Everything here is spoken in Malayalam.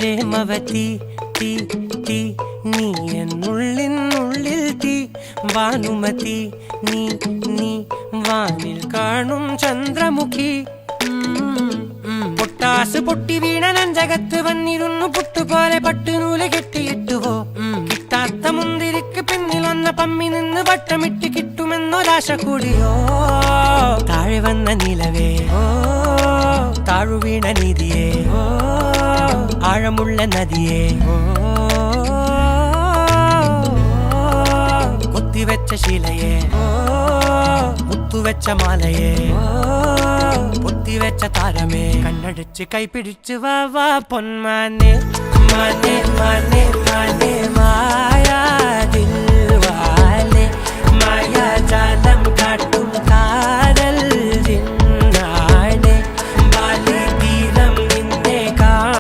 പ്രേമവതി തീ തീ നീ എന്നുള്ളിൽ തീ ഭാനുമതി നീ നീ വാനിൽ കാണും ചന്ദ്രമുഖി പൊട്ടാസ് പൊട്ടി വീണ നെഞ്ചകത്ത് വന്നിരുന്നു പുട്ടുപോലെ പട്ടുനൂല് കെട്ടിയിട്ടുവോ കിട്ടാത്ത മുന്തിരിക്ക് പിന്നിൽ വന്ന പമ്മി നിന്ന് വട്ടമിട്ട് കിട്ടുമെന്നൊരാശ കൂടിയോ താഴെ വന്ന നിലവേ താഴു വീണ നിധിയേ ആഴമുള്ള നദിയേ കൊത്തിവെച്ച ശിലയേ മുത്തുവെച്ച മാലയേ പൊത്തിവെച്ച താരമേ കണ്ണടിച്ച് കൈപിടിച്ച് വാ വാ പൊന്മാനെ മാനെ മാനെ മാനെ മായാ ദിൽവാലെ മായാ ജാലം